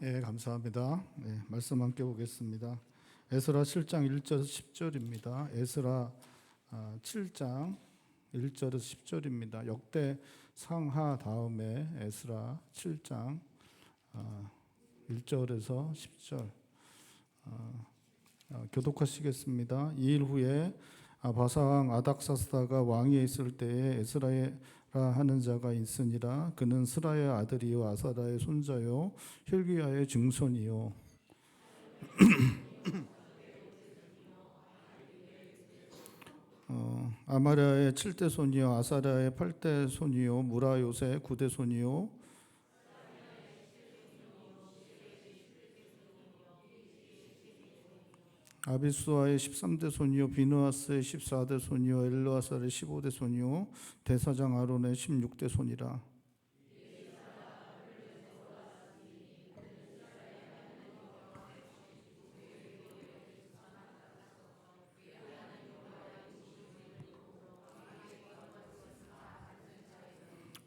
예, 감사합니다. 네, 말씀 함께 보겠습니다. 에스라 7장 1절에서 10절입니다. 에스라 7장 1절에서 10절입니다. 역대 상하 다음에 에스라 7장 1절에서 10절 교독하시겠습니다. 2일 후에 바사왕 아닥사스다가 왕위에 있을 때에 에스라라 하는 자가 있으니라. 그는 스라의 아들이요 아사라의 손자요 힐기야의 증손이요 아마랴의 7대 손이요 아사랴의 8대 손이요 무라요의 9대 손이요 아비수아의 13대 손이요 비누아스의 14대 손이요 엘르아살의 15대 손이요 대사장 아론의 16대 손이라.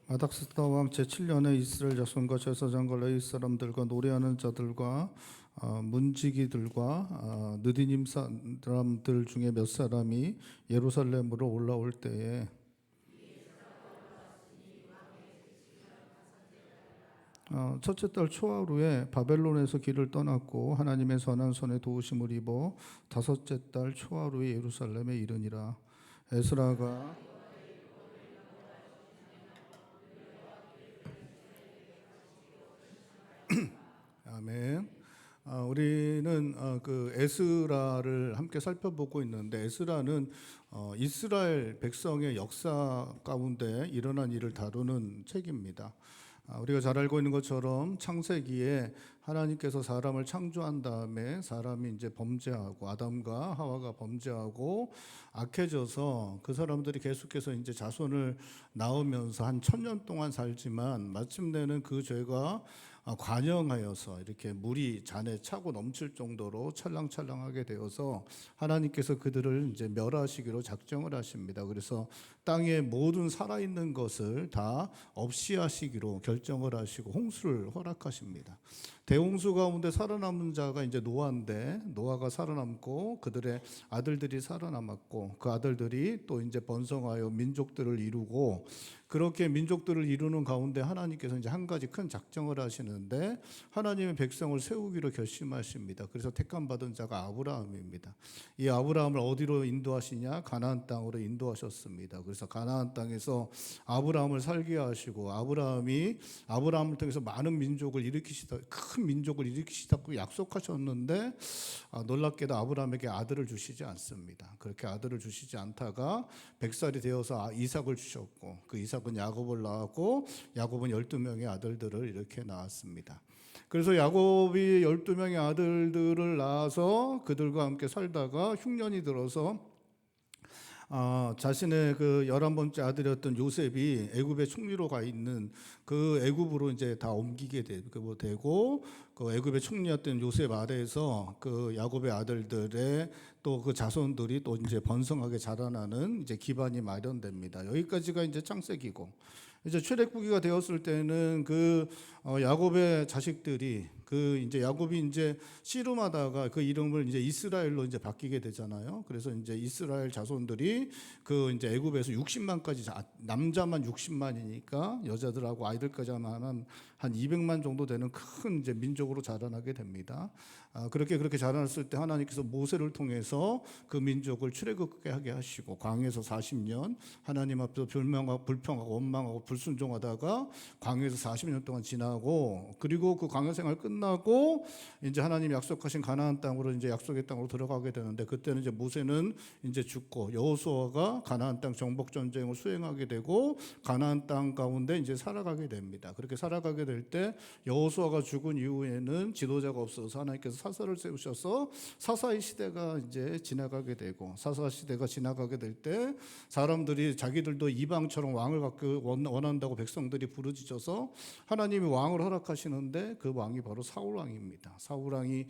아닥스다 왕 제7년에 이스라엘 자손과 제사장과 레위 사람들과 노래하는 자들과 문지기들과 느디님 사람들 중에 몇 사람이 예루살렘으로 올라올 때에 첫째 달 초하루에 바벨론에서 길을 떠났고 하나님의 선한 손에 도우심을 입어 다섯째 달 초하루에 예루살렘에 이르니라. 에스라가 아멘. 우리는 그 에스라를 함께 살펴보고 있는데 에스라는 이스라엘 백성의 역사 가운데 일어난 일을 다루는 책입니다. 우리가 잘 알고 있는 것처럼 창세기에 하나님께서 사람을 창조한 다음에 사람이 이제 범죄하고 아담과 하와가 범죄하고 악해져서 그 사람들이 계속해서 이제 자손을 낳으면서 한 1000년 동안 살지만 마침내는 그 죄가 관영하여서 이렇게 물이 잔에 차고 넘칠 정도로 찰랑찰랑하게 되어서 하나님께서 그들을 이제 멸하시기로 작정을 하십니다. 그래서 땅의 모든 살아있는 것을 다 없이 하시기로 결정을 하시고 홍수를 허락하십니다. 대홍수 가운데 살아남은 자가 이제 노아인데 노아가 살아남고 그들의 아들들이 살아남았고 그 아들들이 또 이제 번성하여 민족들을 이루고 그렇게 민족들을 이루는 가운데 하나님께서 이제 한 가지 큰 작정을 하시는데 하나님의 백성을 세우기로 결심하십니다. 그래서 택함 받은 자가 아브라함입니다. 이 아브라함을 어디로 인도하시냐? 가나안 땅으로 인도하셨습니다. 그래서 가나안 땅에서 아브라함을 살게 하시고 아브라함을 통해서 많은 민족을 일으키시다 큰 민족을 일으키시다고 약속하셨는데 놀랍게도 아브라함에게 아들을 주시지 않습니다. 그렇게 아들을 주시지 않다가 100살이 되어서 이삭을 주셨고 그 이삭은 야곱을 낳았고 야곱은 12명의 아들들을 이렇게 낳았습니다. 그래서 야곱이 12명의 아들들을 낳아서 그들과 함께 살다가 흉년이 들어서 자신의 그 11번째 아들이었던 요셉이 애굽의 총리로 가 있는 그 애굽으로 이제 다 옮기게 되고 그 애굽의 총리였던 요셉 아래에서 그 야곱의 아들들의 또 그 자손들이 또 이제 번성하게 자라나는 이제 기반이 마련됩니다. 여기까지가 이제 창세기고 이제 출애굽기가 되었을 때는 그 야곱의 자식들이 그 이제 야곱이 이제 씨름하다가 그 이름을 이제 이스라엘로 이제 바뀌게 되잖아요. 그래서 이제 이스라엘 자손들이 그 이제 애굽에서 60만까지 남자만 60만이니까 여자들하고 아이들까지 하면 한 200만 정도 되는 큰 이제 민족으로 자라나게 됩니다. 그렇게 자라났을 때 하나님께서 모세를 통해서 그 민족을 출애굽하게 하게 하시고 광야에서 40년 하나님 앞에서 불평하고 원망하고 불순종하다가 광야에서 40년 동안 지나고 그리고 그 광야 생활 끝나고 이제 하나님 약속하신 가나안 땅으로 이제 약속의 땅으로 들어가게 되는데 그때는 이제 모세는 이제 죽고 여호수아가 가나안 땅 정복 전쟁을 수행하게 되고 가나안 땅 가운데 이제 살아가게 됩니다. 그렇게 살아가게 될 때 여호수아가 죽은 이후에는 지도자가 없어서 하나님께서 사사를 세우셔서 사사의 시대가 이제 지나가게 되고 사사 시대가 지나가게 될 때 사람들이 자기들도 이방처럼 왕을 갖고 원한다고 백성들이 부르짖어서 하나님이 왕을 허락하시는데 그 왕이 바로 사울 왕입니다. 사울 왕이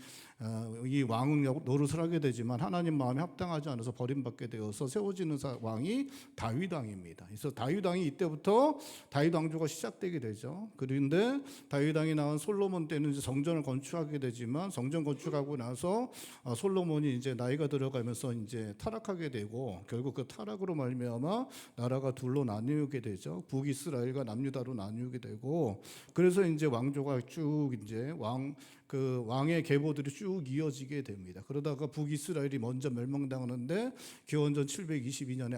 이 왕 노릇을 하게 되지만 하나님 마음에 합당하지 않아서 버림받게 되어서 세워지는 왕이 다윗 왕입니다. 그래서 다윗 왕이 이때부터 다윗 왕조가 시작되게 되죠. 그런데 다윗 왕이 낳은 솔로몬 때는 이제 성전을 건축하게 되지만 성전 건축하고 나서 솔로몬이 이제 나이가 들어가면서 이제 타락하게 되고 결국 그 타락으로 말미암아 나라가 둘로 나뉘게 되죠. 북이스라엘과 남유다로 나뉘게 되고, 그래서 이제 왕조가 쭉 이제 왕의 계보들이 쭉 이어지게 됩니다. 그러다가 북이스라엘이 먼저 멸망당하는데 기원전 722년에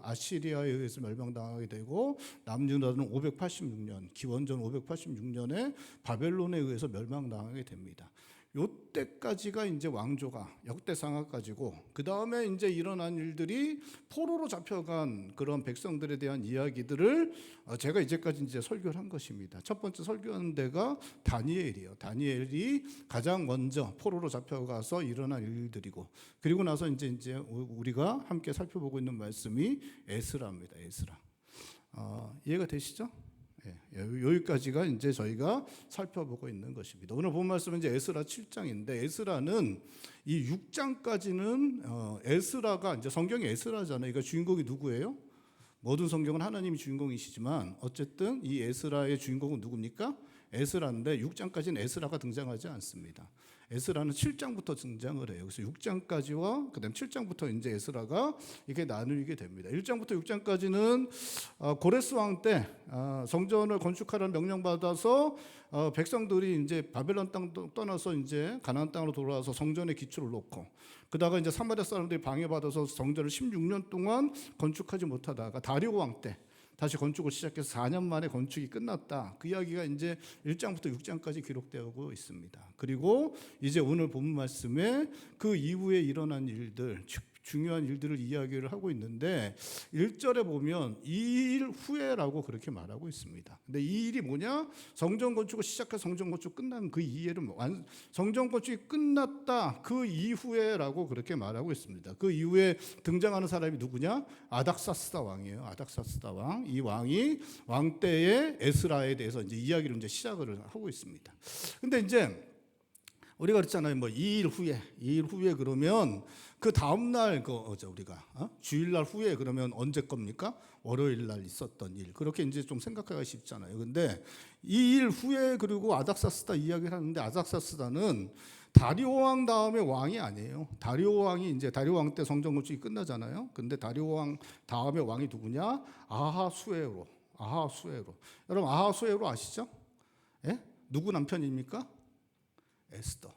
아시리아에 의해서 멸망당하게 되고, 남유다는 586년 기원전 586년에 바벨론에 의해서 멸망당하게 됩니다. 요때까지가 이제 왕조가 역대상하까지고, 그 다음에 이제 일어난 일들이 포로로 잡혀간 그런 백성들에 대한 이야기들을 제가 이제까지 이제 설교를 한 것입니다. 첫 번째 설교한 데가 다니엘이에요. 다니엘이 가장 먼저 포로로 잡혀가서 일어난 일들이고, 그리고 나서 이제 우리가 함께 살펴보고 있는 말씀이 에스라입니다. 에스라. 이해가 되시죠? 여기까지가 이제 저희가 살펴보고 있는 것입니다. 오늘 본 말씀은 이제 에스라 7장인데, 에스라는 이 6장까지는 에스라가 이제 성경이 에스라잖아요. 그러니까 주인공이 누구예요? 모든 성경은 하나님이 주인공이시지만 어쨌든 이 에스라의 주인공은 누굽니까? 에스라인데 6장까지는 에스라가 등장하지 않습니다. 에스라는 7장부터 등장을 해요. 그래서 6장까지와 그다음 7장부터 이제 에스라가 이렇게 나누게 됩니다. 1장부터 6장까지는 고레스 왕 때 성전을 건축하라는 명령 받아서 백성들이 이제 바벨론 땅 떠나서 이제 가나안 땅으로 돌아와서 성전의 기초를 놓고, 그다가 이제 사마리아 사람들이 방해받아서 성전을 16년 동안 건축하지 못하다가 다리오 왕 때 다시 건축을 시작해서 4년 만에 건축이 끝났다. 그 이야기가 이제 1장부터 6장까지 기록되고 있습니다. 그리고 이제 오늘 본 말씀에 그 이후에 일어난 일들, 중요한 일들을 이야기를 하고 있는데 1절에 보면 이 일 후에라고 그렇게 말하고 있습니다. 근데 이 일이 뭐냐? 성전 건축을 시작해서 성전 건축 끝난 그 이해를 성전 건축이 끝났다 그 이후에라고 그렇게 말하고 있습니다. 그 이후에 등장하는 사람이 누구냐? 아닥사스다 왕이에요. 아닥사스다 왕. 이 왕이 왕 때의 에스라에 대해서 이제 이야기를 이제 시작을 하고 있습니다. 근데 이제 우리가 그랬잖아요. 뭐 2일 후에 그러면 그 다음 날 우리가 주일날 후에 그러면 언제 겁니까? 월요일 날 있었던 일. 그렇게 이제 좀 생각하기가 쉽잖아요. 근데 2일 후에 그리고 아닥사스다 이야기를 하는데, 아닥사스다는 다리오 왕 다음에 왕이 아니에요. 다리오 왕이 이제 다리오 왕 때 성전 건축이 끝나잖아요. 근데 다리오 왕 다음에 왕이 누구냐? 아하수에로. 여러분 아하수에로 아시죠? 예? 누구 남편입니까? 에스더.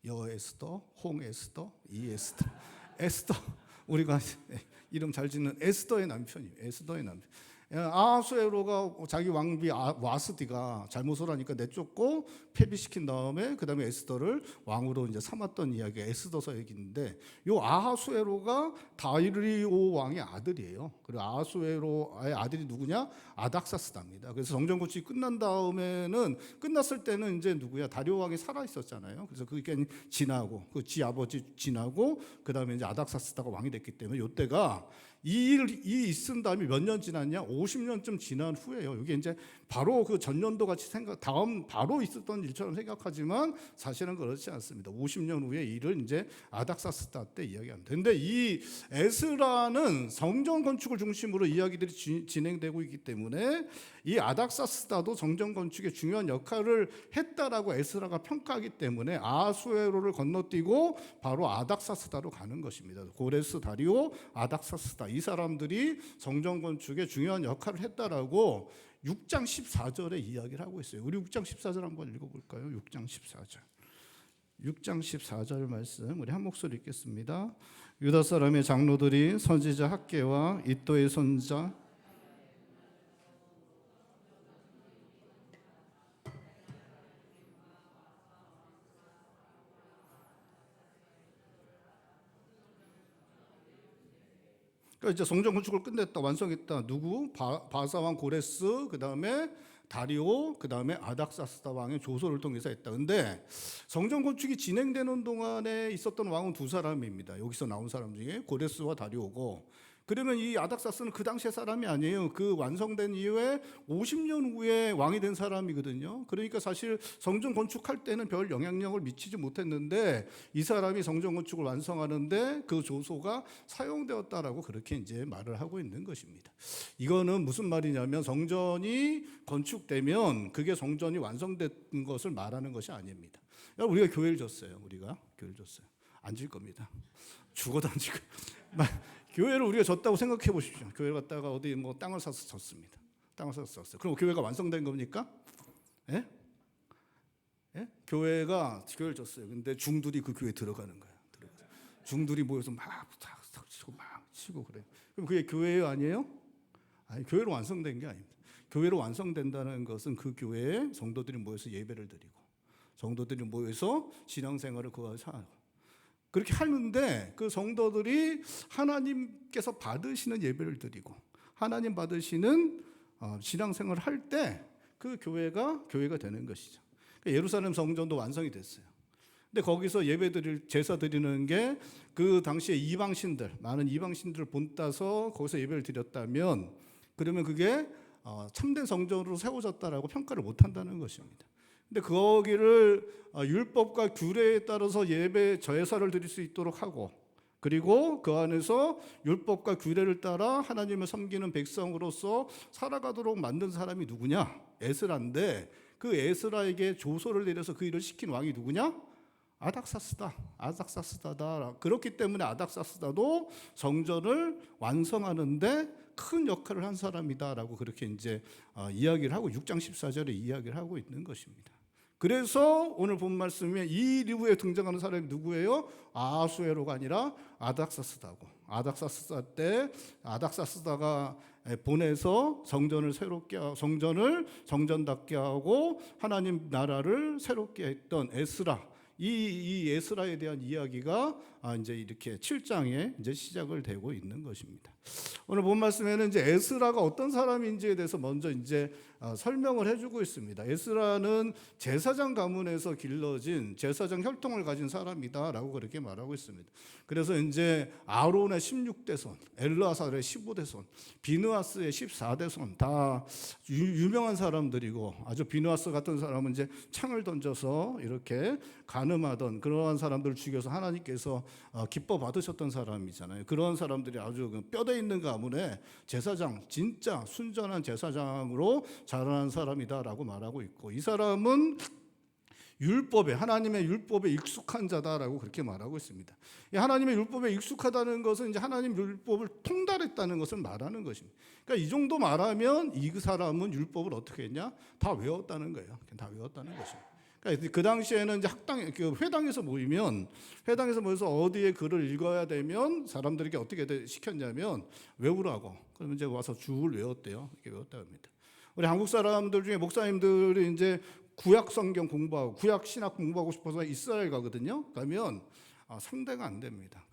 여 에스더, 홍 에스더, 이 에스더. 에스더. 우리가 이름 잘 짓는 에스더의 남편이에요. 에스더의 남편. 아하수에로가 자기 왕비 와스디가 잘못을 하니까 내쫓고 폐비시킨 다음에 그 다음에 에스더를 왕으로 이제 삼았던 이야기가 에스더서 얘기인데, 요 아하수에로가 다리오 왕의 아들이에요. 그리고 아하수에로의 아들이 누구냐? 아닥사스다입니다. 그래서 성전 건축이 끝났을 때는 이제 누구야? 다리오 왕이 살아 있었잖아요. 그래서 그게 지나고 지 아버지 지나고 그 다음에 이제 아닥사스다가 왕이 됐기 때문에 요때가 이 일이 있은 다음에 몇 년 지났냐? 50년쯤 지난 후에요. 이게 이제 바로 그 전년도 같이 다음 바로 있었던 일처럼 생각하지만 사실은 그렇지 않습니다. 50년 후에 일을 이제 아닥사스다 때 이야기합니다. 근데 이 에스라는 성전 건축을 중심으로 이야기들이 진행되고 있기 때문에 이 아닥사스다도 성전 건축에 중요한 역할을 했다라고 에스라가 평가하기 때문에 아하수에로를 건너뛰고 바로 아닥사스다로 가는 것입니다. 고레스, 다리오, 아닥사스다, 이 사람들이 성전 건축에 중요한 역할을 했다라고 6장 14절에 이야기를 하고 있어요. 우리 6장 14절 한번 읽어볼까요? 6장 14절. 6장 14절 말씀 우리 한 목소리 읽겠습니다. 유다 사람의 장로들이 선지자 학개와 이도의 손자 그러니까 이제 성전 건축을 끝냈다, 완성했다. 누구? 바사 왕 고레스, 그 다음에 다리오, 그 다음에 아닥사스다 왕의 조소를 통해서 했다. 근데 성전 건축이 진행되는 동안에 있었던 왕은 두 사람입니다. 여기서 나온 사람 중에 고레스와 다리오고, 그러면 이 아닥사스는 그 당시의 사람이 아니에요. 그 완성된 이후에 50년 후에 왕이 된 사람이거든요. 그러니까 사실 성전 건축할 때는 별 영향력을 미치지 못했는데 이 사람이 성전 건축을 완성하는데 그 조소가 사용되었다라고 그렇게 이제 말을 하고 있는 것입니다. 이거는 무슨 말이냐면 성전이 건축되면 그게 성전이 완성된 것을 말하는 것이 아닙니다. 우리가 교회를 줬어요. 우리가 교회를 줬어요. 안 질 겁니다. 죽어도 안 질 거예요. 교회를 우리가 졌다고 생각해 보십시오. 교회를 갔다가 어디 뭐 땅을 사서 졌습니다. 땅을 사서 졌어요. 그럼 교회가 완성된 겁니까? 예? 예? 교회를 졌어요. 근데 중들이 그 교회에 들어가는 거예요. 중들이 모여서 막 치고 막 치고 그래요. 그럼 그게 교회예요, 아니에요? 아니, 교회로 완성된 게 아닙니다. 교회로 완성된다는 것은 그 교회에 성도들이 모여서 예배를 드리고 성도들이 모여서 신앙생활을 그 안에서 하고 그렇게 하는데 그 성도들이 하나님께서 받으시는 예배를 드리고 하나님 받으시는 신앙생활을 할 때 그 교회가 되는 것이죠. 예루살렘 성전도 완성이 됐어요. 근데 거기서 예배 드릴 제사 드리는 게 그 당시에 이방신들 많은 이방신들을 본따서 거기서 예배를 드렸다면 그러면 그게 참된 성전으로 세워졌다라고 평가를 못 한다는 것입니다. 근데 거기를 율법과 규례에 따라서 예배 제사를 드릴 수 있도록 하고 그리고 그 안에서 율법과 규례를 따라 하나님을 섬기는 백성으로서 살아가도록 만든 사람이 누구냐? 에스라인데 그 에스라에게 조서를 내려서 그 일을 시킨 왕이 누구냐? 아닥사스다다. 그렇기 때문에 아닥사스다도 성전을 완성하는데 큰 역할을 한 사람이다라고 그렇게 이제 이야기를 하고 6장 14절에 이야기를 하고 있는 것입니다. 그래서 오늘 본 말씀에 이 이후에 등장하는 사람이 누구예요? 아하수에로가 아니라 아닥사스다고. 아닥사스다가 보내서 성전을 성전답게 하고 하나님 나라를 새롭게 했던 에스라. 이 에스라에 대한 이야기가 이제 이렇게 7장에 이제 시작을 되고 있는 것입니다. 오늘 본 말씀에는 이제 에스라가 어떤 사람인지에 대해서 먼저 이제 설명을 해주고 있습니다. 에스라는 제사장 가문에서 길러진 제사장 혈통을 가진 사람이다라고 그렇게 말하고 있습니다. 그래서 이제 아론의 16대손, 엘르아살의 15대손, 비느하스의 14대손 다 유명한 사람들이고 아주 비느하스 같은 사람은 이제 창을 던져서 이렇게 간음하던 그러한 사람들을 죽여서 하나님께서 기뻐 받으셨던 사람이잖아요. 그런 사람들이 아주 뼈대 있는 가문의 제사장, 진짜 순전한 제사장으로 자라난 사람이다라고 말하고 있고 이 사람은 하나님의 율법에 익숙한 자다라고 그렇게 말하고 있습니다. 하나님의 율법에 익숙하다는 것은 이제 하나님 율법을 통달했다는 것을 말하는 것입니다. 그러니까 이 정도 말하면 이 사람은 율법을 어떻게 했냐? 다 외웠다는 거예요. 다 외웠다는 것입니다. 그러니까 그 당시에는 이제 회당에서 모여서 어디에 글을 읽어야 되면 사람들에게 어떻게 시켰냐면 외우라고. 그러면 이제 와서 줄 외웠대요. 이렇게 외웠다고 합니다. 우리 한국 사람들 중에 목사님들이 이제 구약 성경 공부하고 구약 신학 공부하고 싶어서 이스라엘 가거든요. 가면 상대가 안 됩니다.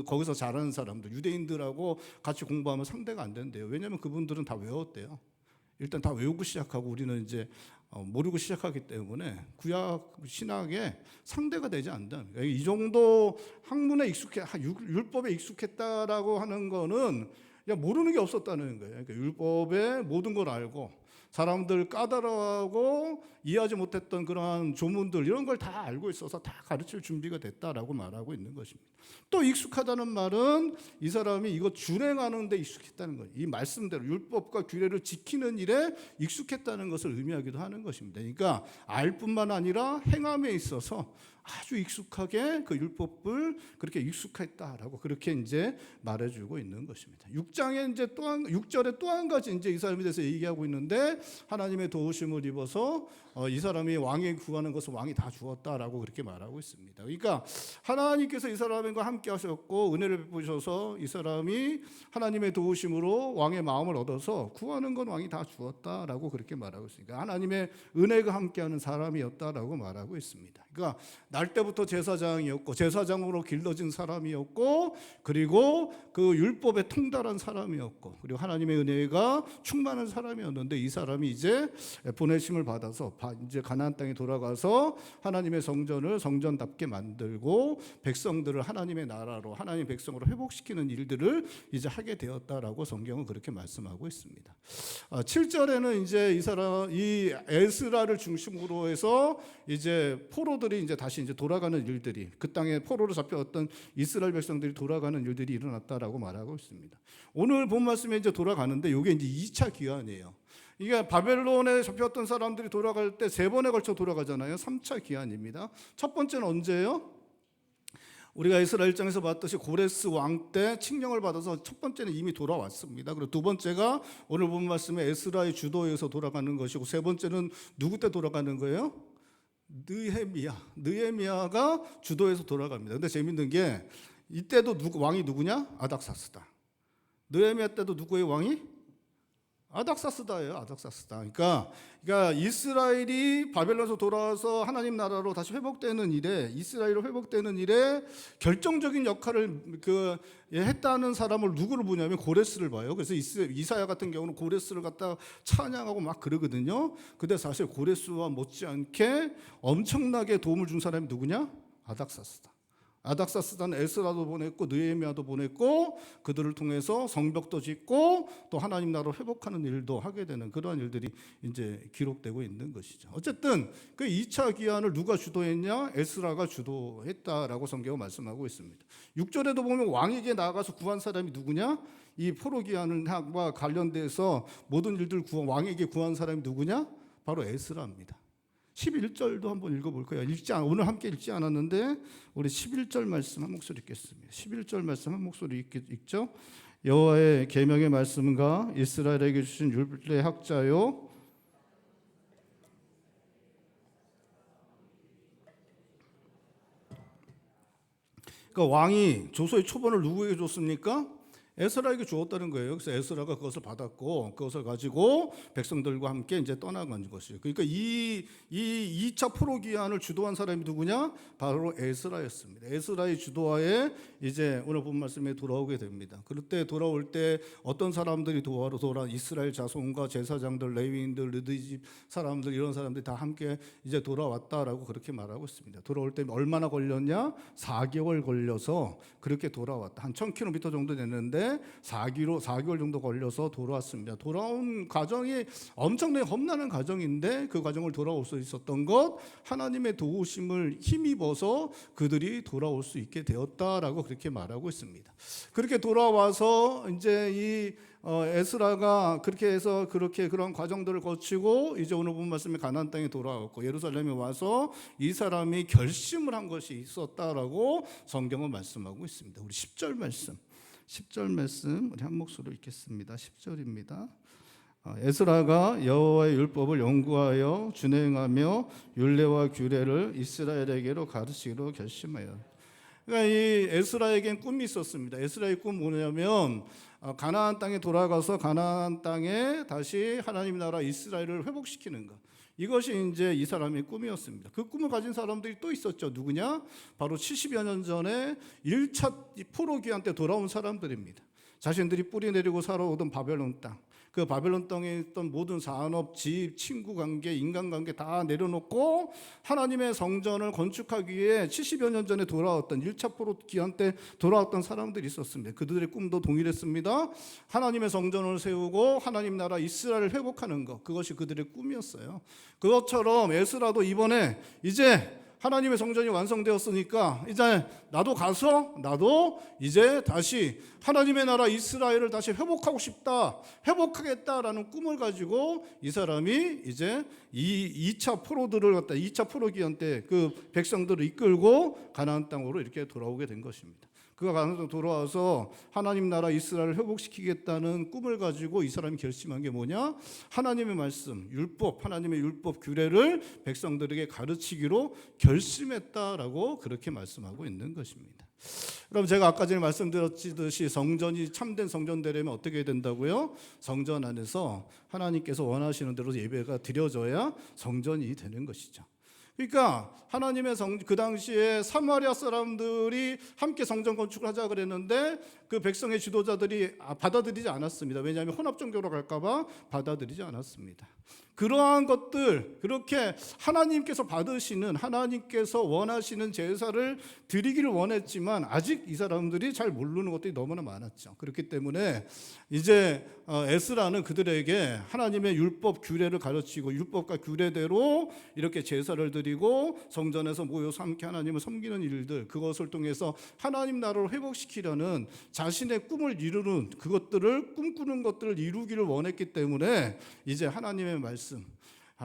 거기서 자라는 사람들 유대인들하고 같이 공부하면 상대가 안 된대요. 왜냐하면 그분들은 다 외웠대요. 일단 다 외우고 시작하고 우리는 이제 모르고 시작하기 때문에 구약 신학에 상대가 되지 않는다. 이 정도 학문에 율법에 익숙했다라고 하는 거는 그냥 모르는 게 없었다는 거예요. 그러니까 율법의 모든 걸 알고 사람들 까다로워하고 이해하지 못했던 그러한 조문들 이런 걸 다 알고 있어서 다 가르칠 준비가 됐다라고 말하고 있는 것입니다. 또 익숙하다는 말은 이 사람이 이거 준행하는 데 익숙했다는 거예요. 이 말씀대로 율법과 규례를 지키는 일에 익숙했다는 것을 의미하기도 하는 것입니다. 그러니까 알 뿐만 아니라 행함에 있어서 아주 익숙하게 그 율법을 그렇게 익숙했다라고 그렇게 이제 말해주고 있는 것입니다. 6장에 이제 6절에 또 한 가지 이제 이 사람에 대해서 얘기하고 있는데 하나님의 도우심을 입어서 이 사람이 왕에 구하는 것을 왕이 다 주었다라고 그렇게 말하고 있습니다. 그러니까 하나님께서 이 사람과 함께 하셨고 은혜를 베푸셔서 이 사람이 하나님의 도우심으로 왕의 마음을 얻어서 구하는 건 왕이 다 주었다라고 그렇게 말하고 있으니까 하나님의 은혜가 함께하는 사람이었다라고 말하고 있습니다. 그러니까 날 때부터 제사장이었고 제사장으로 길러진 사람이었고 그리고 그 율법에 통달한 사람이었고 그리고 하나님의 은혜가 충만한 사람이었는데 이 사람이 이제 보내심을 받아서 이제 가나안 땅에 돌아가서 하나님의 성전을 성전답게 만들고 백성들을 하나님의 나라로 하나님의 백성으로 회복시키는 일들을 이제 하게 되었다라고 성경은 그렇게 말씀하고 있습니다. 7절에는 이제 이 에스라를 중심으로 해서 이제 포로들이 이제 다시 이제 돌아가는 일들이, 그 땅에 포로로 잡혀왔던 이스라엘 백성들이 돌아가는 일들이 일어났다라고 말하고 있습니다. 오늘 본 말씀에 이제 돌아가는데 이게 이제 2차 기한이에요. 이게 바벨론에 잡혔던 사람들이 돌아갈 때 3번에 걸쳐 돌아가잖아요. 3차 기한입니다. 첫 번째는 언제예요? 우리가 이스라엘 일장에서 봤듯이 고레스 왕 때 칙령을 받아서 첫 번째는 이미 돌아왔습니다. 그리고 두 번째가 오늘 본 말씀에 에스라의 주도에서 돌아가는 것이고, 세 번째는 누구 때 돌아가는 거예요? 느헤미야가 주도해서 돌아갑니다. 근데 재밌는 게 이때도 왕이 누구냐? 아닥사스다. 느헤미야 때도 누구의 왕이? 아닥사스다예요. 아닥사스다. 그러니까 이스라엘이 바벨론에서 돌아와서 하나님 나라로 다시 회복되는 일에, 이스라엘로 회복되는 일에 결정적인 역할을 했다는 사람을 누구를 보냐면 고레스를 봐요. 그래서 이사야 같은 경우는 고레스를 갖다 찬양하고 막 그러거든요. 근데 사실 고레스와 못지않게 엄청나게 도움을 준 사람이 누구냐? 아닥사스다. 아닥사스다는 에스라도 보냈고 느헤미야도 보냈고, 그들을 통해서 성벽도 짓고 또 하나님 나라를 회복하는 일도 하게 되는 그러한 일들이 이제 기록되고 있는 것이죠. 어쨌든 그 2차 기한을 누가 주도했냐? 에스라가 주도했다라고 성경은 말씀하고 있습니다. 6절에도 보면 왕에게 나아가서 구한 사람이 누구냐? 이 포로 기한과 관련돼서 모든 일들 왕에게 구한 사람이 누구냐? 바로 에스라입니다. 11절도 한번 읽어볼까요? 오늘 함께 읽지 않았는데 우리 11절 말씀 한 목소리 읽겠습니다. 11절 말씀 한 목소리 읽죠? 여호와의 계명의 말씀과 이스라엘에게 주신 율례 학자요, 그러니까 왕이 조서의 초본을 누구에게 줬습니까? 에스라에게 주었다는 거예요. 그래서 에스라가 그것을 받았고 그것을 가지고 백성들과 함께 이제 떠나간 것이에요. 그러니까 이 2차 포로 기한을 주도한 사람이 누구냐? 바로 에스라였습니다. 에스라의 주도하에 이제 오늘 본 말씀에 돌아오게 됩니다. 그때 돌아올 때 어떤 사람들이 돌아 이스라엘 자손과 제사장들, 레위인들, 르드집 사람들, 이런 사람들이 다 함께 이제 돌아왔다라고 그렇게 말하고 있습니다. 돌아올 때 얼마나 걸렸냐? 4개월 걸려서 그렇게 돌아왔다. 한 1000km 정도 됐는데 4개월 정도 걸려서 돌아왔습니다. 돌아온 과정이 엄청나게 험난한 과정인데 그 과정을 돌아올 수 있었던 것, 하나님의 도우심을 힘입어서 그들이 돌아올 수 있게 되었다라고 그렇게 말하고 있습니다. 그렇게 돌아와서 이제 에스라가 그렇게 해서 그런 과정들을 거치고 이제 오늘 본 말씀에 가나안 땅에 돌아왔고 예루살렘에 와서 이 사람이 결심을 한 것이 있었다라고 성경은 말씀하고 있습니다. 우리 10절 말씀 우리 한 목소리로 읽겠습니다. 10절입니다. 에스라가 여호와의 율법을 연구하여 준행하며 율례와 규례를 이스라엘에게로 가르치기로 결심하여. 그러니까 이 에스라에겐 꿈이 있었습니다. 에스라의 꿈은 뭐냐면 가나안 땅에 돌아가서 가나안 땅에 다시 하나님 나라 이스라엘을 회복시키는 것. 이것이 이제 이 사람의 꿈이었습니다. 그 꿈을 가진 사람들이 또 있었죠. 누구냐? 바로 70여 년 전에 1차 포로 기한 때 돌아온 사람들입니다. 자신들이 뿌리 내리고 살아오던 바벨론 땅, 그 바벨론 땅에 있던 모든 산업, 집, 친구 관계, 인간관계 다 내려놓고 하나님의 성전을 건축하기 위해 70여 년 전에 돌아왔던 1차 포로 기한 때 돌아왔던 사람들이 있었습니다. 그들의 꿈도 동일했습니다. 하나님의 성전을 세우고 하나님 나라 이스라엘을 회복하는 것, 그것이 그들의 꿈이었어요. 그것처럼 에스라도 이번에 이제 하나님의 성전이 완성되었으니까 이제 나도 이제 다시 하나님의 나라 이스라엘을 다시 회복하고 싶다, 회복하겠다라는 꿈을 가지고 이 사람이 이제 2차 포로들을 갖다 2차 포로 기한 때 그 백성들을 이끌고 가나안 땅으로 이렇게 돌아오게 된 것입니다. 그가 가나안 땅 돌아와서 하나님 나라 이스라엘을 회복시키겠다는 꿈을 가지고 이 사람이 결심한 게 뭐냐? 하나님의 말씀, 하나님의 율법 규례를 백성들에게 가르치기로 결심했다라고 그렇게 말씀하고 있는 것입니다. 그럼 제가 아까 전에 말씀드렸듯이 성전이 참된 성전 되려면 어떻게 된다고요? 성전 안에서 하나님께서 원하시는 대로 예배가 드려져야 성전이 되는 것이죠. 그러니까 하나님의 그 당시에 사마리아 사람들이 함께 성전 건축을 하자 그랬는데 그 백성의 지도자들이 받아들이지 않았습니다. 왜냐하면 혼합 종교로 갈까봐 받아들이지 않았습니다. 그러한 것들, 그렇게 하나님께서 받으시는, 하나님께서 원하시는 제사를 드리기를 원했지만 아직 이 사람들이 잘 모르는 것들이 너무나 많았죠. 그렇기 때문에 이제 에스라는 그들에게 하나님의 율법 규례를 가르치고 율법과 규례대로 이렇게 제사를 드리고 성전에서 모여서 함께 하나님을 섬기는 일들, 그것을 통해서 하나님 나라를 회복시키려는 자신의 꿈을 이루는 그것들을, 꿈꾸는 것들을 이루기를 원했기 때문에 이제 하나님의 말씀,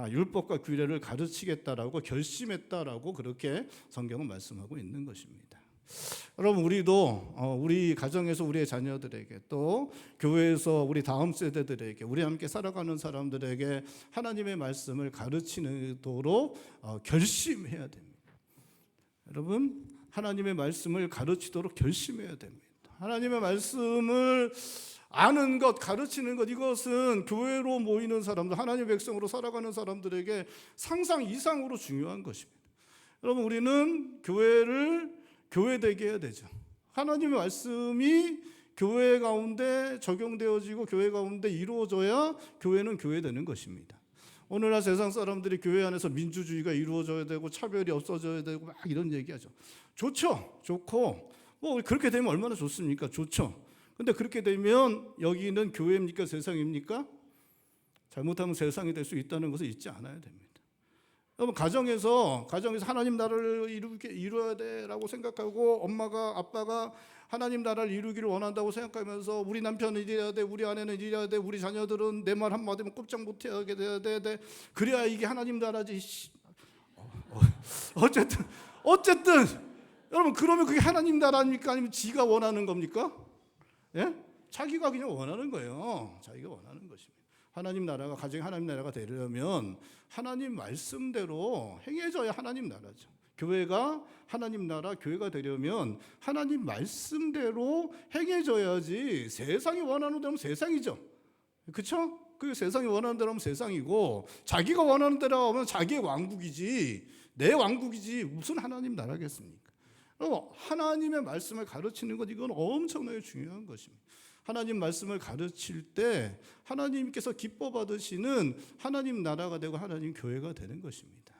율법과 규례를 가르치겠다라고 결심했다라고 그렇게 성경은 말씀하고 있는 것입니다. 여러분, 우리도 우리 가정에서 우리의 자녀들에게, 또 교회에서 우리 다음 세대들에게, 우리 함께 살아가는 사람들에게 하나님의 말씀을 가르치도록 결심해야 됩니다. 여러분, 하나님의 말씀을 가르치도록 결심해야 됩니다. 하나님의 말씀을 아는 것, 가르치는 것, 이것은 교회로 모이는 사람들, 하나님의 백성으로 살아가는 사람들에게 상상 이상으로 중요한 것입니다. 여러분, 우리는 교회를 교회되게 해야 되죠. 하나님의 말씀이 교회 가운데 적용되어지고 교회 가운데 이루어져야 교회는 교회되는 것입니다. 오늘날 세상 사람들이 교회 안에서 민주주의가 이루어져야 되고 차별이 없어져야 되고 막 이런 얘기하죠. 좋죠. 좋고 뭐 그렇게 되면 얼마나 좋습니까? 좋죠. 근데 그렇게 되면 여기는 교회입니까? 세상입니까? 잘못하면 세상이 될 수 있다는 것을 잊지 않아야 됩니다. 여러분, 가정에서 하나님 나라를 이루어야 돼라고 생각하고 엄마가 아빠가 하나님 나라를 이루기를 원한다고 생각하면서 우리 남편은 이래야 돼, 우리 아내는 이래야 돼, 우리 자녀들은 내 말 한마디면 꼼짝 못하게 돼야 돼, 그래야 이게 하나님 나라지. 어쨌든 여러분, 그러면 그게 하나님 나라입니까? 아니면 지가 원하는 겁니까? 예? 자기가 그냥 원하는 거예요. 자기가 원하는 것입니다. 하나님 나라가, 가정이 하나님 나라가 되려면 하나님 말씀대로 행해져야 하나님 나라죠. 교회가 하나님 나라, 교회가 되려면 하나님 말씀대로 행해져야지. 세상이 원하는 대로 하면 세상이죠. 그렇죠? 그 세상이 원하는 대로 하면 세상이고, 자기가 원하는 대로 하면 자기의 왕국이지, 내 왕국이지 무슨 하나님 나라겠습니까? 하나님의 말씀을 가르치는 것, 이건 엄청나게 중요한 것입니다. 하나님 말씀을 가르칠 때 하나님께서 기뻐 받으시는 하나님 나라가 되고 하나님 교회가 되는 것입니다.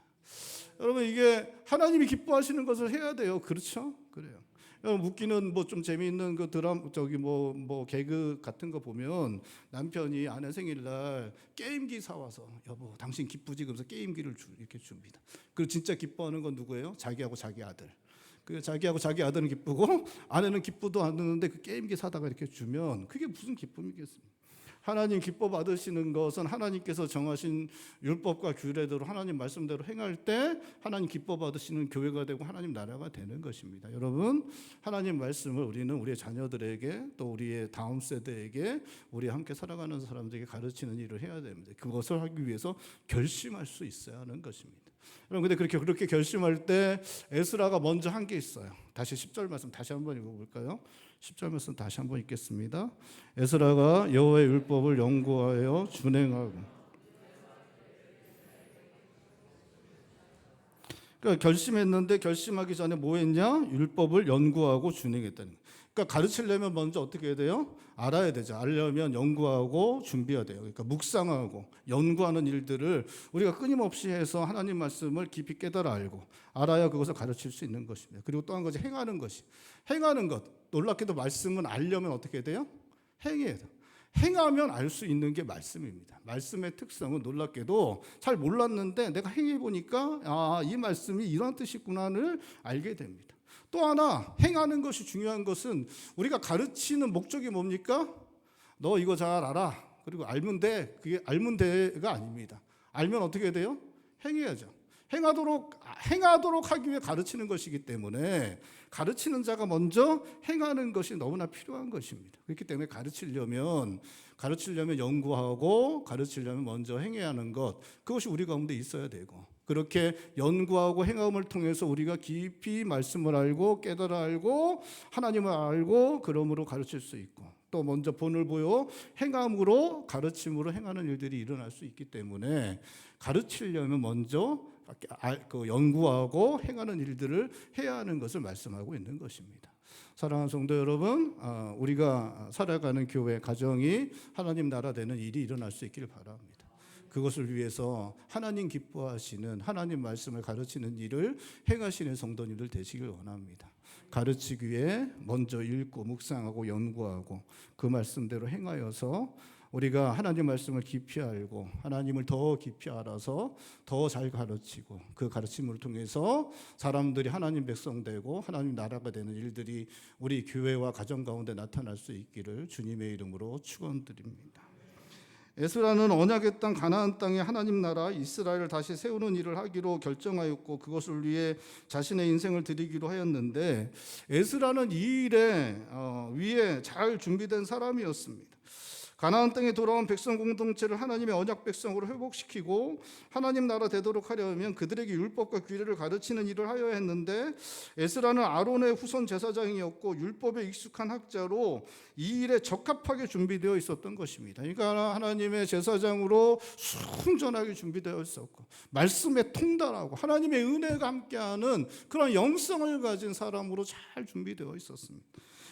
여러분, 이게 하나님이 기뻐하시는 것을 해야 돼요. 그렇죠? 그래요. 여러분, 웃기는 뭐 좀 재미있는 그 드라마, 뭐 개그 같은 거 보면 남편이 아내 생일날 게임기 사와서 여보 당신 기쁘지? 그러면서 게임기를 이렇게 줍니다. 그리고 진짜 기뻐하는 건 누구예요? 자기하고 자기 아들. 그 자기하고 자기 아들은 기쁘고 아내는 기쁘도 않는데 그 게임기 사다가 이렇게 주면 그게 무슨 기쁨이겠습니까? 하나님 기뻐 받으시는 것은 하나님께서 정하신 율법과 규례대로 하나님 말씀대로 행할 때 하나님 기뻐 받으시는 교회가 되고 하나님 나라가 되는 것입니다. 여러분, 하나님 말씀을 우리는 우리의 자녀들에게, 또 우리의 다음 세대에게, 우리 함께 살아가는 사람들에게 가르치는 일을 해야 됩니다. 그것을 하기 위해서 결심할 수 있어야 하는 것입니다. 여러분, 근데 그렇게 결심할 때 에스라가 먼저 한 게 있어요. 다시 10절 말씀 다시 한번 읽어볼까요? 10절 말씀 다시 한번 읽겠습니다. 에스라가 여호와의 율법을 연구하여 준행하고. 그러니까 결심했는데 결심하기 전에 뭐 했냐? 율법을 연구하고 준행했다는 거예요. 그러니까 가르치려면 먼저 어떻게 해야 돼요? 알아야 되죠. 알려면 연구하고 준비해야 돼요. 그러니까 묵상하고 연구하는 일들을 우리가 끊임없이 해서 하나님 말씀을 깊이 깨달아 알고 알아야 그것을 가르칠 수 있는 것입니다. 그리고 또 한 가지, 행하는 것이. 행하는 것. 놀랍게도 말씀은 알려면 어떻게 돼요? 행해야 돼요. 행하면 알 수 있는 게 말씀입니다. 말씀의 특성은 놀랍게도 잘 몰랐는데 내가 행해보니까 이 말씀이 이런 뜻이구나를 알게 됩니다. 또 하나, 행하는 것이 중요한 것은 우리가 가르치는 목적이 뭡니까? 너 이거 잘 알아. 그리고 알면 돼. 그게 알면 돼가 아닙니다. 알면 어떻게 돼요? 행해야죠. 행하도록 하기 위해 가르치는 것이기 때문에 가르치는 자가 먼저 행하는 것이 너무나 필요한 것입니다. 그렇기 때문에 가르치려면 연구하고 가르치려면 먼저 행해야 하는 것, 그것이 우리 가운데 있어야 되고, 그렇게 연구하고 행함을 통해서 우리가 깊이 말씀을 알고 깨달아 알고 하나님을 알고 그러므로 가르칠 수 있고, 또 먼저 본을 보여 행함으로 가르침으로 행하는 일들이 일어날 수 있기 때문에 가르치려면 먼저 연구하고 행하는 일들을 해야 하는 것을 말씀하고 있는 것입니다. 사랑하는 성도 여러분, 우리가 살아가는 교회 가정이 하나님 나라 되는 일이 일어날 수 있기를 바랍니다. 그것을 위해서 하나님 기뻐하시는 하나님 말씀을 가르치는 일을 행하시는 성도님들 되시길 원합니다. 가르치기 위해 먼저 읽고 묵상하고 연구하고 그 말씀대로 행하여서 우리가 하나님 말씀을 깊이 알고 하나님을 더 깊이 알아서 더 잘 가르치고 그 가르침을 통해서 사람들이 하나님 백성 되고 하나님 나라가 되는 일들이 우리 교회와 가정 가운데 나타날 수 있기를 주님의 이름으로 축원드립니다. 에스라는 언약의 땅 가나안 땅에 하나님 나라 이스라엘을 다시 세우는 일을 하기로 결정하였고 그것을 위해 자신의 인생을 드리기로 하였는데 에스라는 이 일에 위에 잘 준비된 사람이었습니다. 가나안 땅에 돌아온 백성 공동체를 하나님의 언약 백성으로 회복시키고 하나님 나라 되도록 하려면 그들에게 율법과 규례를 가르치는 일을 하여야 했는데 에스라는 아론의 후손 제사장이었고 율법에 익숙한 학자로 이 일에 적합하게 준비되어 있었던 것입니다. 그러니까 하나님의 제사장으로 순전하게 준비되어 있었고 말씀에 통달하고 하나님의 은혜가 함께하는 그런 영성을 가진 사람으로 잘 준비되어 있었습니다.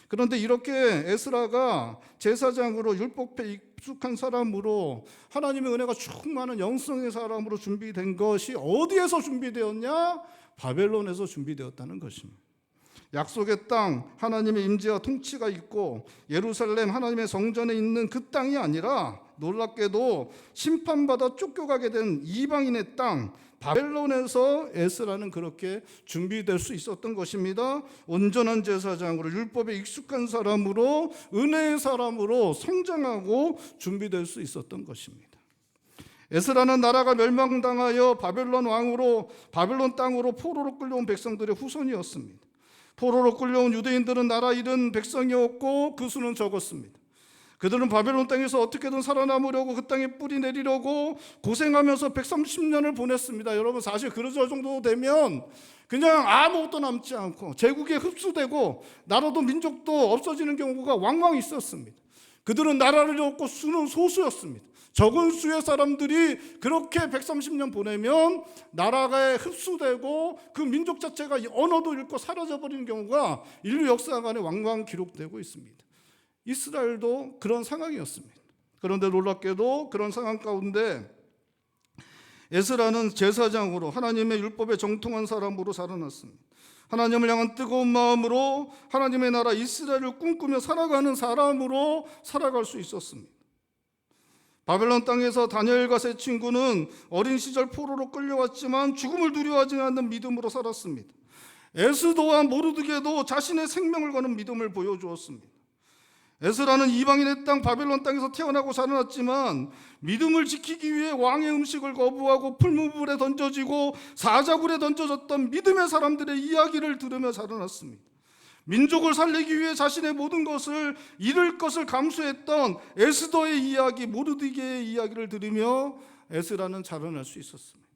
그런데 이렇게 에스라가 제사장으로 율법에 익숙한 사람으로 하나님의 은혜가 충만한 영성의 사람으로 준비된 것이 어디에서 준비되었냐? 바벨론에서 준비되었다는 것입니다. 약속의 땅 하나님의 임재와 통치가 있고 예루살렘 하나님의 성전에 있는 그 땅이 아니라 놀랍게도 심판받아 쫓겨가게 된 이방인의 땅 바벨론에서 에스라는 그렇게 준비될 수 있었던 것입니다. 온전한 제사장으로 율법에 익숙한 사람으로 은혜의 사람으로 성장하고 준비될 수 있었던 것입니다. 에스라는 나라가 멸망당하여 바벨론 왕으로 바벨론 땅으로 포로로 끌려온 백성들의 후손이었습니다. 포로로 끌려온 유대인들은 나라 잃은 백성이었고 그 수는 적었습니다. 그들은 바벨론 땅에서 어떻게든 살아남으려고 그 땅에 뿌리 내리려고 고생하면서 130년을 보냈습니다. 여러분 사실 그 정도 되면 그냥 아무것도 남지 않고 제국에 흡수되고 나라도 민족도 없어지는 경우가 왕왕 있었습니다. 그들은 나라를 잃었고 수는 소수였습니다. 적은 수의 사람들이 그렇게 130년 보내면 나라가 흡수되고 그 민족 자체가 언어도 잃고 사라져버리는 경우가 인류 역사관에 왕왕 기록되고 있습니다. 이스라엘도 그런 상황이었습니다. 그런데 놀랍게도 그런 상황 가운데 에스라는 제사장으로 하나님의 율법에 정통한 사람으로 자라났습니다. 하나님을 향한 뜨거운 마음으로 하나님의 나라 이스라엘을 꿈꾸며 살아가는 사람으로 살아갈 수 있었습니다. 바벨론 땅에서 다니엘과 세 친구는 어린 시절 포로로 끌려왔지만 죽음을 두려워하지 않는 믿음으로 살았습니다. 에스더와 모르드게도 자신의 생명을 거는 믿음을 보여주었습니다. 에스라는 이방인의 땅 바벨론 땅에서 태어나고 자라났지만 믿음을 지키기 위해 왕의 음식을 거부하고 풀무불에 던져지고 사자굴에 던져졌던 믿음의 사람들의 이야기를 들으며 자라났습니다. 민족을 살리기 위해 자신의 모든 것을 잃을 것을 감수했던 에스더의 이야기, 모르드게의 이야기를 들으며 에스라는 자라날 수 있었습니다.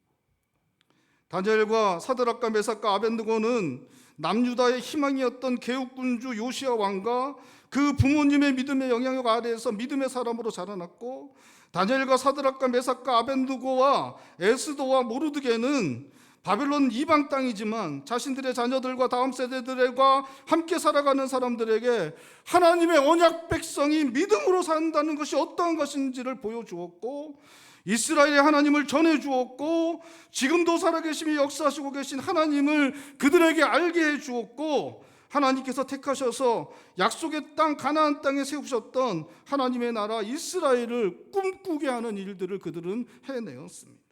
다니엘과 사드락과 메삭과 아벤느고는 남유다의 희망이었던 개국군주 요시야 왕과 그 부모님의 믿음의 영향력 아래에서 믿음의 사람으로 자라났고 다니엘과 사드락과 메삭과 아벤느고와 에스더와 모르드게는 바벨론 이방 땅이지만 자신들의 자녀들과 다음 세대들과 함께 살아가는 사람들에게 하나님의 언약 백성이 믿음으로 산다는 것이 어떠한 것인지를 보여주었고 이스라엘의 하나님을 전해주었고 지금도 살아계시며 역사하시고 계신 하나님을 그들에게 알게 해주었고 하나님께서 택하셔서 약속의 땅 가나안 땅에 세우셨던 하나님의 나라 이스라엘을 꿈꾸게 하는 일들을 그들은 해내었습니다.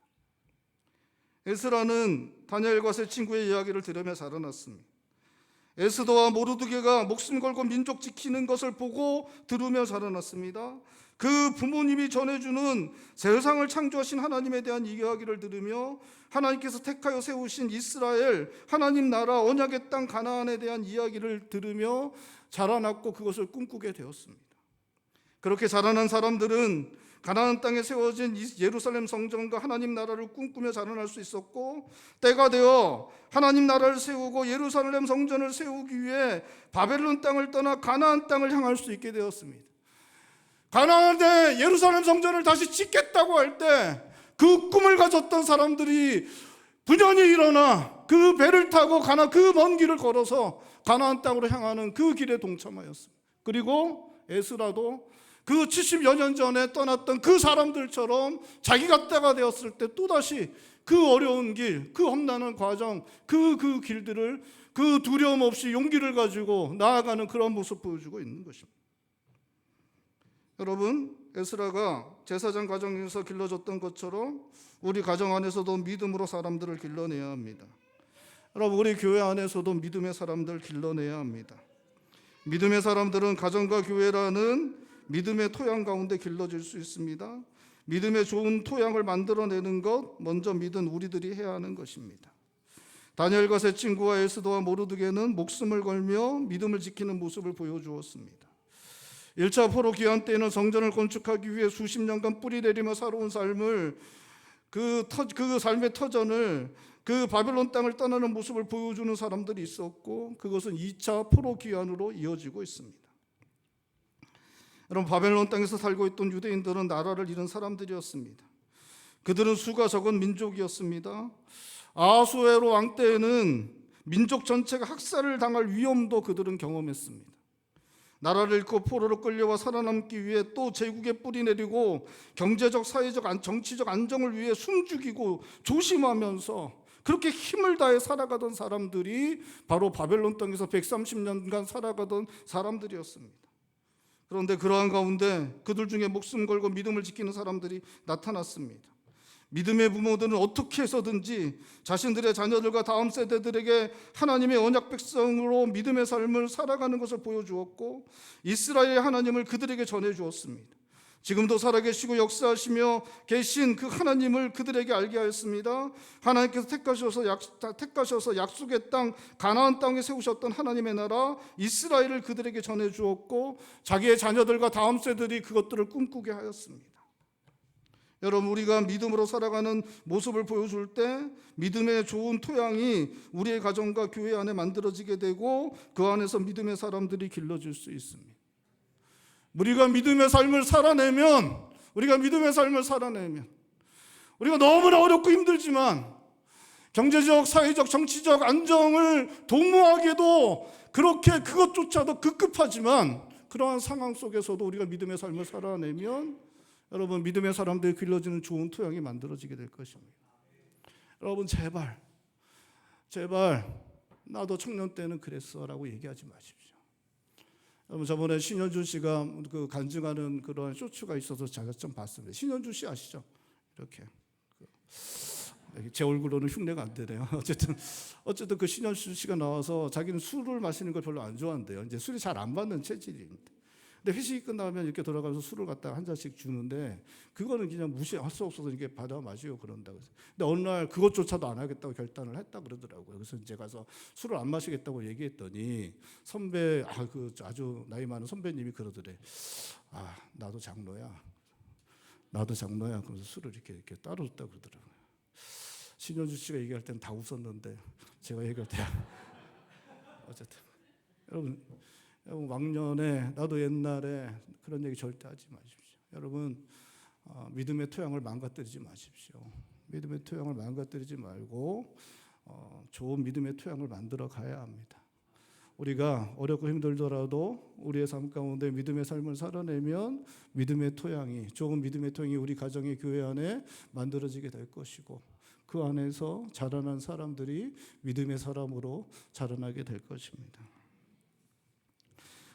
에스라는 다니엘과 세 친구의 이야기를 들으며 자라났습니다. 에스더와 모르드게가 목숨 걸고 민족 지키는 것을 보고 들으며 자라났습니다. 그 부모님이 전해주는 세상을 창조하신 하나님에 대한 이야기를 들으며 하나님께서 택하여 세우신 이스라엘 하나님 나라 언약의 땅 가나안에 대한 이야기를 들으며 자라났고 그것을 꿈꾸게 되었습니다. 그렇게 자라난 사람들은 가나안 땅에 세워진 예루살렘 성전과 하나님 나라를 꿈꾸며 자라날 수 있었고 때가 되어 하나님 나라를 세우고 예루살렘 성전을 세우기 위해 바벨론 땅을 떠나 가나안 땅을 향할 수 있게 되었습니다. 가나안에 예루살렘 성전을 다시 짓겠다고 할 때 그 꿈을 가졌던 사람들이 분연히 일어나 그 배를 타고 그 먼 길을 걸어서 가나안 땅으로 향하는 그 길에 동참하였습니다. 그리고 에스라도 그 70여 년 전에 떠났던 그 사람들처럼 자기가 때가 되었을 때 또다시 그 어려운 길, 그 험난한 과정, 그 길들을 그 두려움 없이 용기를 가지고 나아가는 그런 모습 보여주고 있는 것입니다. 여러분, 에스라가 제사장 가정에서 길러졌던 것처럼 우리 가정 안에서도 믿음으로 사람들을 길러내야 합니다. 여러분, 우리 교회 안에서도 믿음의 사람들 길러내야 합니다. 믿음의 사람들은 가정과 교회라는 믿음의 토양 가운데 길러질 수 있습니다. 믿음의 좋은 토양을 만들어내는 것 먼저 믿은 우리들이 해야 하는 것입니다. 다니엘과 세 친구와 에스더와 모르드게는 목숨을 걸며 믿음을 지키는 모습을 보여주었습니다. 1차 포로 기한 때에는 성전을 건축하기 위해 수십 년간 뿌리 내리며 살아온 삶을 그 삶의 터전을 그 바벨론 땅을 떠나는 모습을 보여주는 사람들이 있었고, 그것은 2차 포로 귀환으로 이어지고 있습니다. 여러분, 바벨론 땅에서 살고 있던 유대인들은 나라를 잃은 사람들이었습니다. 그들은 수가 적은 민족이었습니다. 아하수에로 왕 때에는 민족 전체가 학살을 당할 위험도 그들은 경험했습니다. 나라를 잃고 포로로 끌려와 살아남기 위해 또 제국에 뿌리 내리고 경제적, 사회적, 정치적 안정을 위해 숨죽이고 조심하면서 그렇게 힘을 다해 살아가던 사람들이 바로 바벨론 땅에서 130년간 살아가던 사람들이었습니다. 그런데 그러한 가운데 그들 중에 목숨 걸고 믿음을 지키는 사람들이 나타났습니다. 믿음의 부모들은 어떻게 해서든지 자신들의 자녀들과 다음 세대들에게 하나님의 언약 백성으로 믿음의 삶을 살아가는 것을 보여주었고, 이스라엘의 하나님을 그들에게 전해주었습니다. 지금도 살아계시고 역사하시며 계신 그 하나님을 그들에게 알게 하였습니다. 하나님께서 택하셔서 약속의 땅 가나안 땅에 세우셨던 하나님의 나라 이스라엘을 그들에게 전해주었고, 자기의 자녀들과 다음 세대들이 그것들을 꿈꾸게 하였습니다. 여러분, 우리가 믿음으로 살아가는 모습을 보여줄 때 믿음의 좋은 토양이 우리의 가정과 교회 안에 만들어지게 되고 그 안에서 믿음의 사람들이 길러질 수 있습니다. 우리가 믿음의 삶을 살아내면 우리가 너무나 어렵고 힘들지만 경제적, 사회적, 정치적 안정을 도모하기도 그렇게 그것조차도 급급하지만 그러한 상황 속에서도 우리가 믿음의 삶을 살아내면 여러분, 믿음의 사람들이 길러지는 좋은 토양이 만들어지게 될 것입니다. 여러분, 제발 나도 청년 때는 그랬어라고 얘기하지 마십시오. 여러분, 저번에 신현주 씨가 그 간증하는 그런 쇼츠가 있어서 제가 좀 봤습니다. 신현주 씨 아시죠? 이렇게 제 얼굴로는 흉내가 안 되네요. 어쨌든 그 신현주 씨가 나와서 자기는 술을 마시는 걸 별로 안 좋아한대요. 이제 술이 잘 안 받는 체질입니다. 근데 회식이 끝나면 이렇게 돌아가면서 술을 갖다가 한 잔씩 주는데 그거는 그냥 무시할 수 없어서 이렇게 받아 마시고 그런다고. 근데 어느 날 그것조차도 안 하겠다고 결단을 했다 그러더라고요. 그래서 이제 가서 술을 안 마시겠다고 얘기했더니 선배, 아주 나이 많은 선배님이 그러더래. 나도 장로야. 그러면서 술을 이렇게 따로 줬다 그러더라고요. 신현주 씨가 얘기할 때는 다 웃었는데 제가 얘기할 때 어쨌든 여러분, 왕년에 나도 옛날에 그런 얘기 절대 하지 마십시오. 여러분, 믿음의 토양을 망가뜨리지 마십시오. 믿음의 토양을 망가뜨리지 말고 좋은 믿음의 토양을 만들어 가야 합니다. 우리가 어렵고 힘들더라도 우리의 삶 가운데 믿음의 삶을 살아내면 좋은 믿음의 토양이 우리 가정의 교회 안에 만들어지게 될 것이고, 그 안에서 자라난 사람들이 믿음의 사람으로 자라나게 될 것입니다.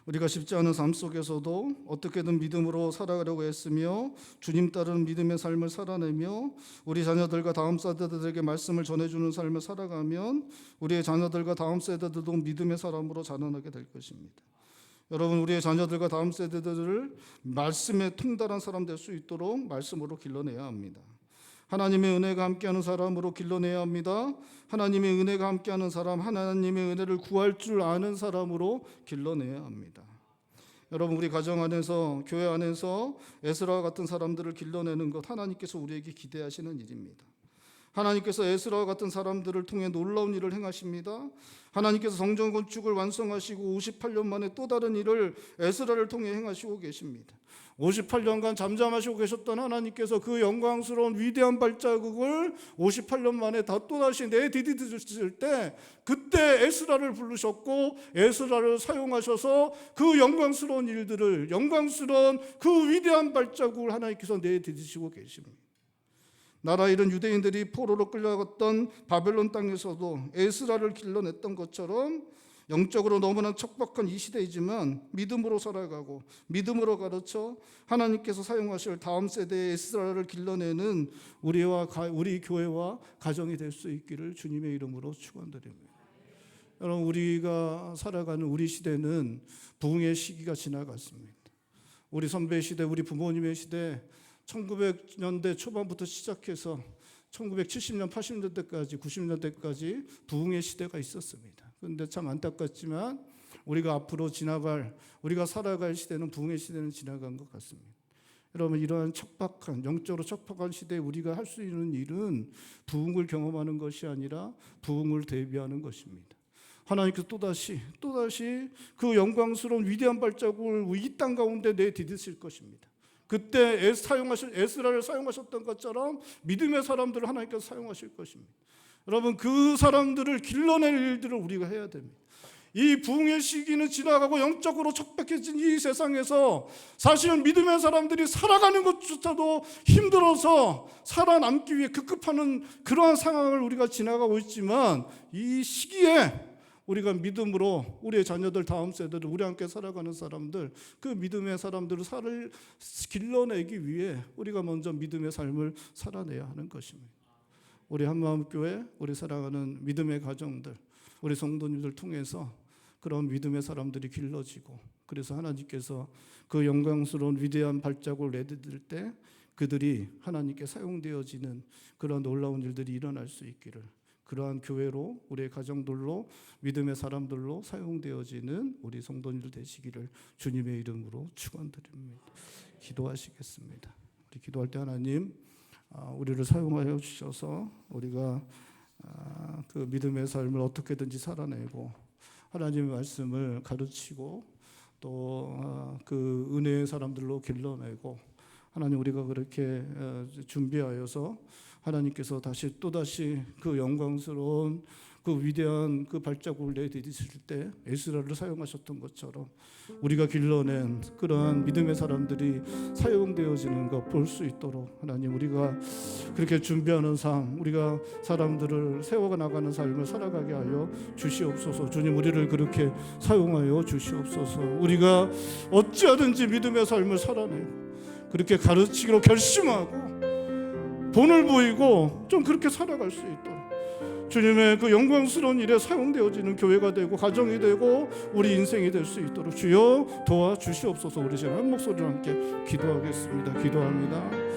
우리가 쉽지 않은 삶 속에서도 어떻게든 믿음으로 살아가려고 애쓰며 주님 따르는 믿음의 삶을 살아내며 우리 자녀들과 다음 세대들에게 말씀을 전해주는 삶을 살아가면 우리의 자녀들과 다음 세대들도 믿음의 사람으로 자라나게 될 것입니다. 여러분, 우리의 자녀들과 다음 세대들을 말씀에 통달한 사람 될 수 있도록 말씀으로 길러내야 합니다. 하나님의 은혜가 함께하는 사람으로 길러내야 합니다. 하나님의 은혜가 함께하는 사람, 하나님의 은혜를 구할 줄 아는 사람으로 길러내야 합니다. 여러분, 우리 가정 안에서, 교회 안에서 에스라와 같은 사람들을 길러내는 것 하나님께서 우리에게 기대하시는 일입니다. 하나님께서 에스라와 같은 사람들을 통해 놀라운 일을 행하십니다. 하나님께서 성전 건축을 완성하시고 58년 만에 또 다른 일을 에스라를 통해 행하시고 계십니다. 58년간 잠잠하시고 계셨던 하나님께서 그 영광스러운 위대한 발자국을 58년 만에 또다시 내디디실 때, 그때 에스라를 부르셨고 에스라를 사용하셔서 그 영광스러운 일들을, 영광스러운 그 위대한 발자국을 하나님께서 내디디시고 계십니다. 나라 잃은 유대인들이 포로로 끌려갔던 바벨론 땅에서도 에스라를 길러냈던 것처럼 영적으로 너무나 척박한 이 시대이지만 믿음으로 살아가고 믿음으로 가르쳐 하나님께서 사용하실 다음 세대의 에스라를 길러내는 우리 교회와 가정이 될 수 있기를 주님의 이름으로 축원드립니다. 여러분, 우리가 살아가는 우리 시대는 부흥의 시기가 지나갔습니다. 우리 선배 시대, 우리 부모님의 시대, 1900년대 초반부터 시작해서 1970년, 80년대까지, 90년대까지 부흥의 시대가 있었습니다. 그런데 참 안타깝지만 우리가 앞으로 우리가 살아갈 시대는, 부흥의 시대는 지나간 것 같습니다. 여러분, 이러한 영적으로 척박한 시대에 우리가 할 수 있는 일은 부흥을 경험하는 것이 아니라 부흥을 대비하는 것입니다. 하나님께서 또다시 그 영광스러운 위대한 발자국을 이 땅 가운데 내디디실 것입니다. 그때 에스라를 사용하셨던 것처럼 믿음의 사람들을 하나님께서 사용하실 것입니다. 여러분, 그 사람들을 길러낼 일들을 우리가 해야 됩니다. 이 부흥의 시기는 지나가고 영적으로 척박해진 이 세상에서 사실은 믿음의 사람들이 살아가는 것조차도 힘들어서 살아남기 위해 급급하는 그러한 상황을 우리가 지나가고 있지만, 이 시기에 우리가 믿음으로 우리의 자녀들, 다음 세대들, 우리 함께 살아가는 사람들, 그 믿음의 사람들을 길러내기 위해 우리가 먼저 믿음의 삶을 살아내야 하는 것입니다. 우리 한마음교회, 우리 살아가는 믿음의 가정들, 우리 성도님들 통해서 그런 믿음의 사람들이 길러지고, 그래서 하나님께서 그 영광스러운 위대한 발자국을 내디딜 때 그들이 하나님께 사용되어지는 그런 놀라운 일들이 일어날 수 있기를, 그러한 교회로, 우리의 가정들로, 믿음의 사람들로 사용되어지는 우리 성도님들 되시기를 주님의 이름으로 축원드립니다. 기도하시겠습니다. 우리 기도할 때 하나님, 우리를 사용하여 주셔서 우리가 그 믿음의 삶을 어떻게든지 살아내고 하나님의 말씀을 가르치고 또 그 은혜의 사람들로 길러내고, 하나님, 우리가 그렇게 준비하여서 하나님께서 또다시 그 영광스러운 그 위대한 그 발자국을 내디디실 때 에스라를 사용하셨던 것처럼 우리가 길러낸 그러한 믿음의 사람들이 사용되어지는 것 볼 수 있도록 하나님, 우리가 그렇게 준비하는 삶, 우리가 사람들을 세워나가는 삶을 살아가게 하여 주시옵소서. 주님, 우리를 그렇게 사용하여 주시옵소서. 우리가 어찌하든지 믿음의 삶을 살아내고 그렇게 가르치기로 결심하고 본을 보이고 좀 그렇게 살아갈 수 있도록 주님의 그 영광스러운 일에 사용되어지는 교회가 되고 가정이 되고 우리 인생이 될 수 있도록 주여 도와주시옵소서. 우리 지금 한 목소리로 함께 기도하겠습니다. 기도합니다.